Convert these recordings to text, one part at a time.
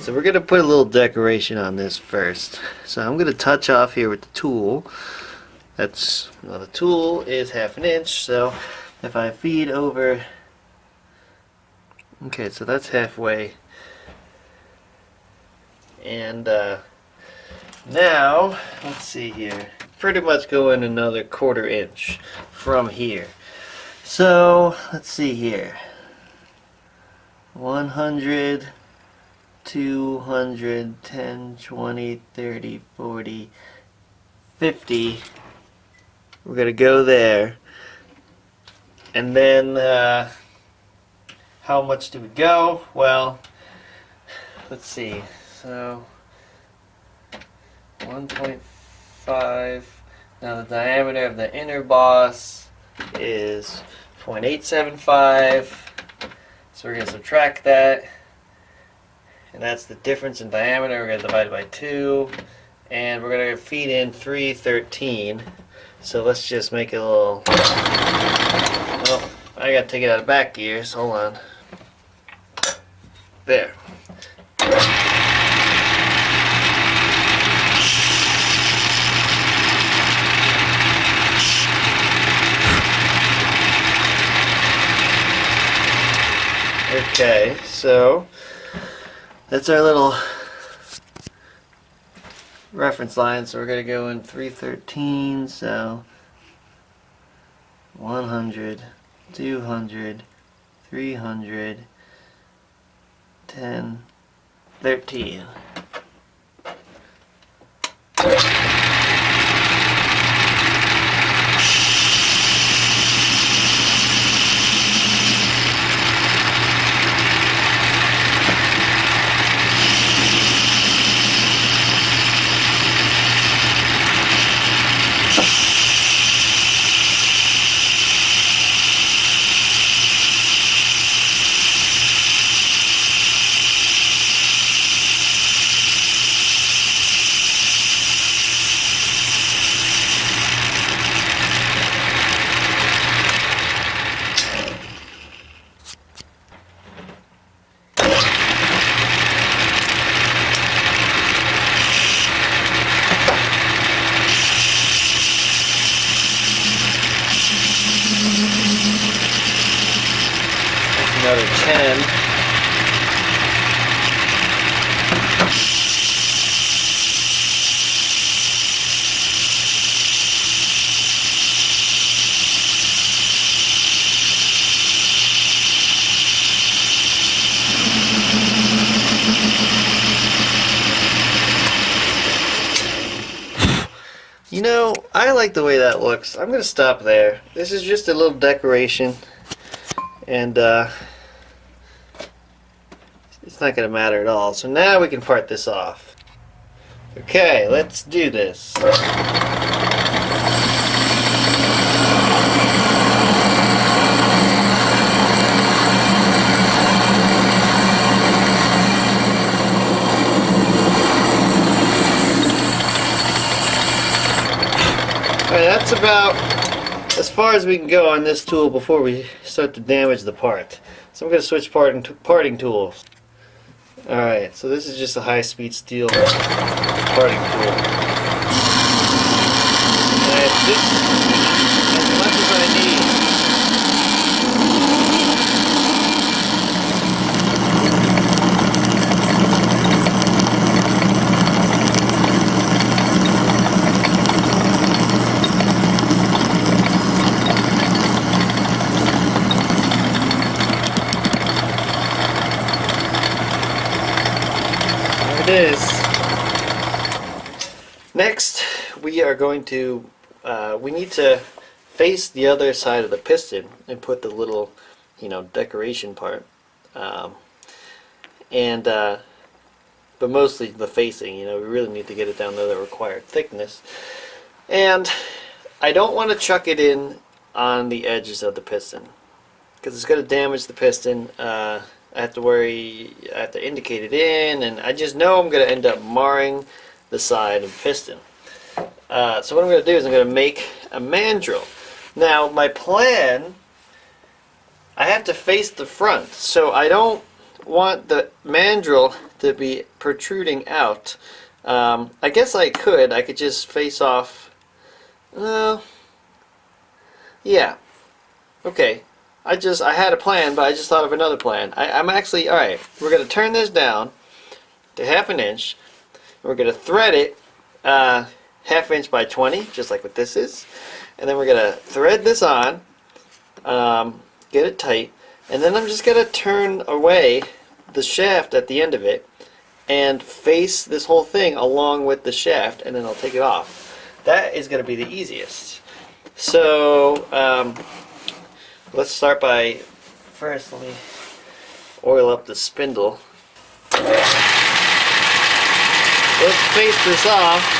Alright, so we're going to put a little decoration on this first. So I'm going to touch off here with the tool. Well, the tool is 1/2 inch, so if I feed over, okay, so that's halfway. And now, let's see here, pretty much go in another 1/4 inch from here. So, let's see here, 100, 200, 10, 20, 30, 40, 50. We're going to go there. And then, how much do we go? Well, let's see. So, 1.5. Now the diameter of the inner boss is 0.875. So we're going to subtract that. And that's the difference in diameter. We're going to divide it by 2. And we're going to feed in 313. So let's just make it a little... Well, I got to take it out of back gear, so hold on. There. Okay, so that's our little reference line. So we're going to go in 313, so 100, 200, 300, 10, 13. Another 10. You know, I like the way that looks. I'm going to stop there. This is just a little decoration. And it's not going to matter at all. So now we can part this off. Okay, let's do this. Alright, that's about as far as we can go on this tool before we start to damage the part. So I'm going to switch parting tools. Alright, so this is just a high-speed steel parting tool. And it's just as much as I need. Is. Next, we are going to, we need to face the other side of the piston and put the little, decoration part, but mostly the facing, we really need to get it down to the required thickness. And I don't want to chuck it in on the edges of the piston because it's going to damage the piston. I have to indicate it in, and I just know I'm going to end up marring the side of the piston. So what I'm going to do is I'm going to make a mandrel. Now my plan, I have to face the front, so I don't want the mandrel to be protruding out. I guess I could just face off. Yeah. Okay. I had a plan, but I just thought of another plan. I'm actually, alright, we're going to turn this down to 1/2 inch. We're going to thread it 1/2 inch by 20, just like what this is. And then we're going to thread this on, get it tight, and then I'm just going to turn away the shaft at the end of it and face this whole thing along with the shaft, and then I'll take it off. That is going to be the easiest. So, let's start by, first let me oil up the spindle. Let's face this off.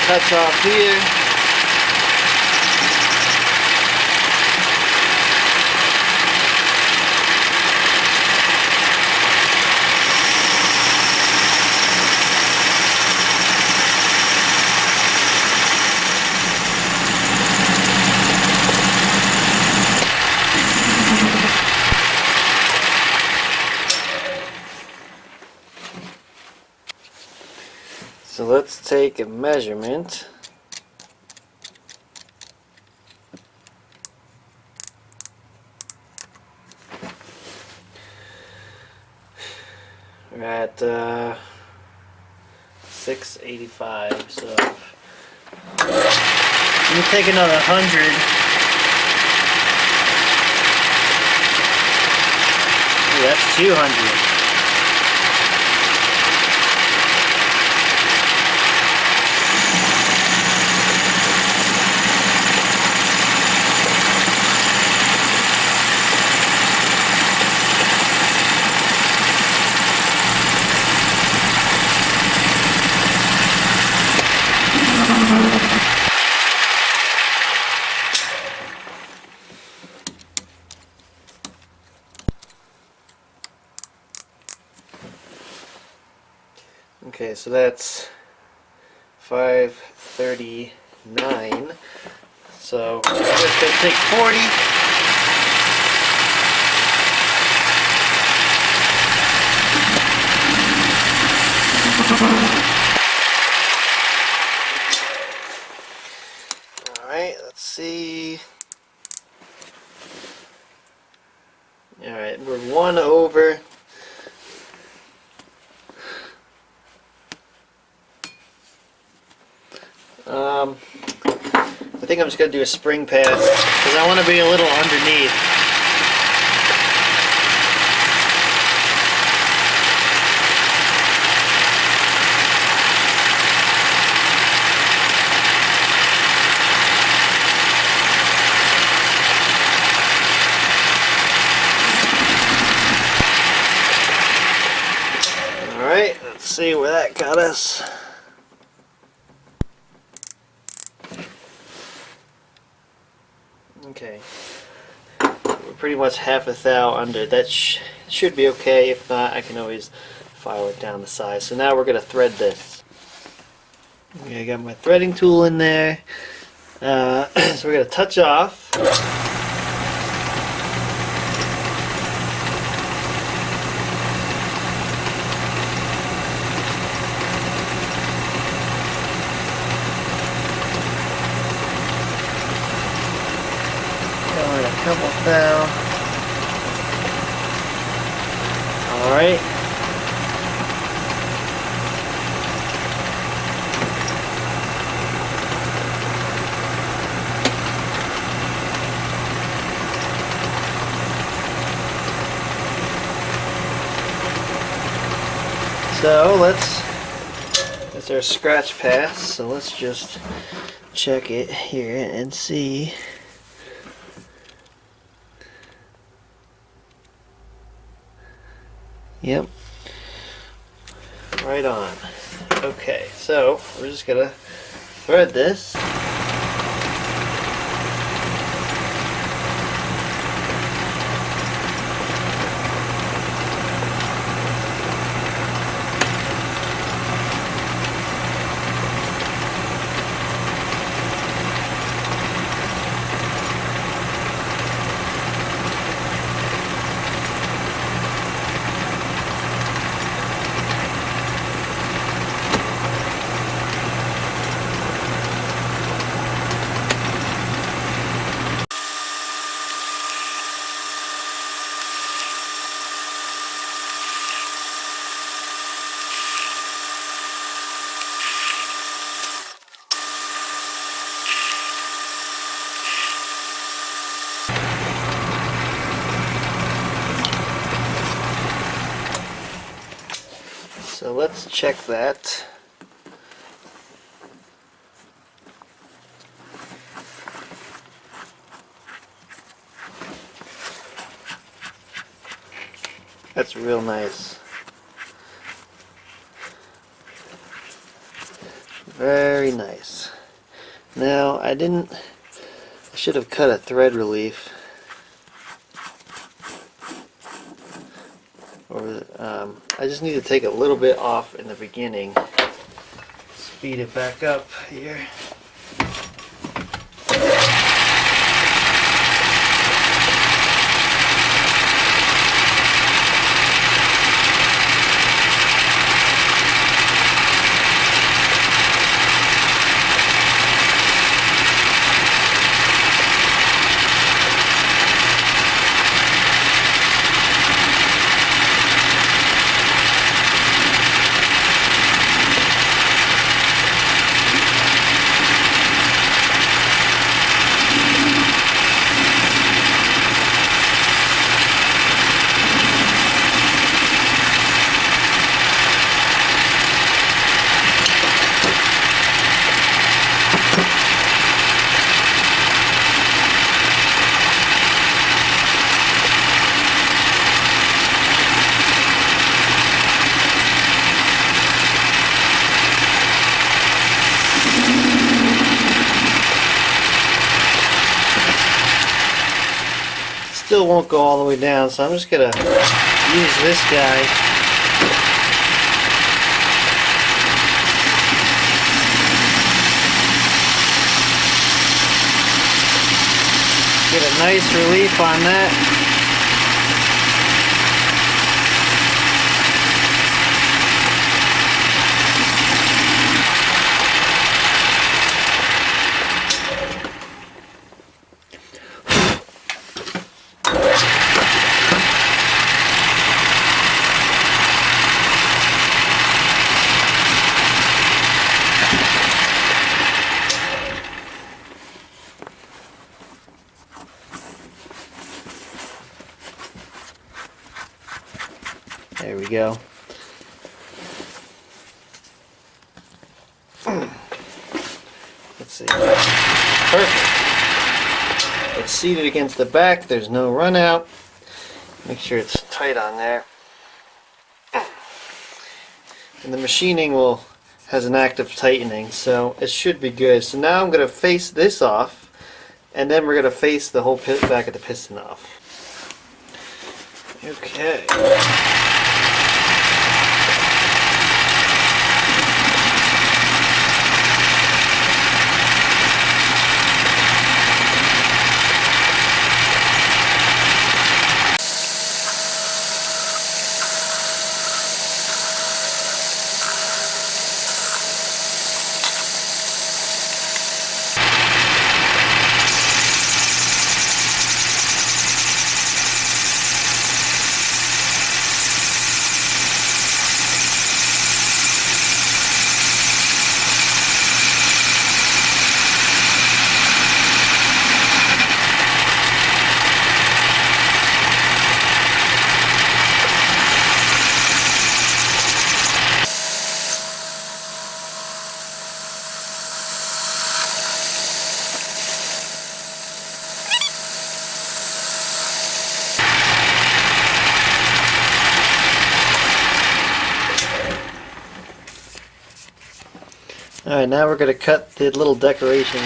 Touch off here. So let's take a measurement. We're at 685, so let me take another 100. Ooh, that's 200. Okay, so that's 539. So I'm just going to take 40. Alright, let's see. Alright, we're 1 over. I think I'm just going to do a spring pass because I want to be a little underneath. Alright, let's see where that got us. Okay, we're pretty much half a thou under. That should be okay. If not, I can always file it down the size. So now we're going to thread this. Okay, I got my threading tool in there. So we're going to touch off. Couple thou. Alright. So that's our scratch pass. So let's just check it here and see. Yep. Right on. Okay, so we're just gonna thread this. So let's check that. That's real nice. Very nice. Now I should have cut a thread relief. Or I just need to take a little bit off in the beginning. Speed it back up here. Still won't go all the way down, so I'm just gonna use this guy. Get a nice relief on that. There we go. Let's see. Perfect. It's seated against the back. There's no run out. Make sure it's tight on there. And the machining has an active tightening, so it should be good. So now I'm going to face this off, and then we're going to face the whole back of the piston off. Okay. Alright, now we're going to cut the little decoration.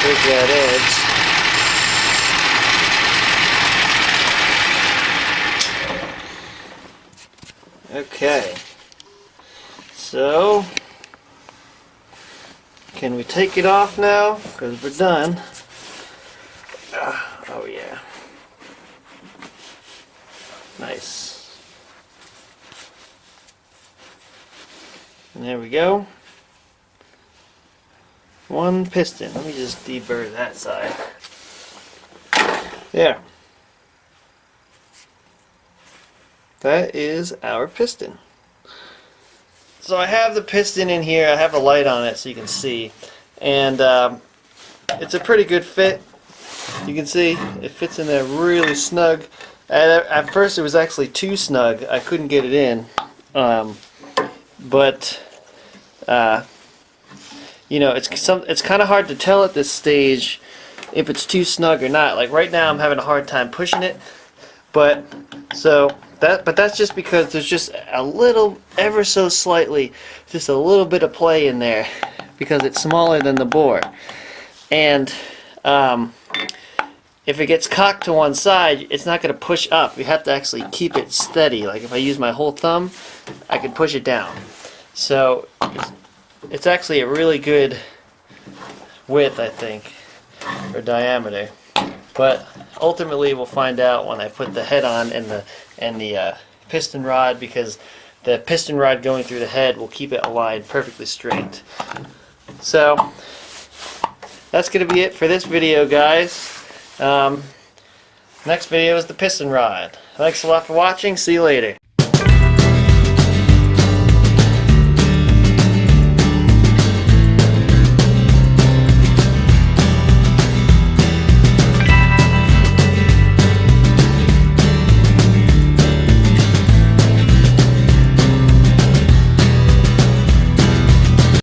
There's that edge. Okay. So, can we take it off now? Because we're done. Oh yeah. Nice. And there we go. One piston. Let me just deburr that side. There. That is our piston. So I have the piston in here. I have a light on it so you can see. And it's a pretty good fit. You can see it fits in there really snug. At first it was actually too snug. I couldn't get it in. You know, it's kind of hard to tell at this stage if it's too snug or not. Like right now, I'm having a hard time pushing it, but that's just because there's just a little, ever so slightly, just a little bit of play in there because it's smaller than the bore, and if it gets cocked to one side, it's not going to push up. You have to actually keep it steady. Like if I use my whole thumb, I can push it down. So it's actually a really good width, I think, or diameter. But ultimately, we'll find out when I put the head on and the piston rod, because the piston rod going through the head will keep it aligned perfectly straight. So that's going to be it for this video, guys. Next video is the piston rod. Thanks a lot for watching. See you later.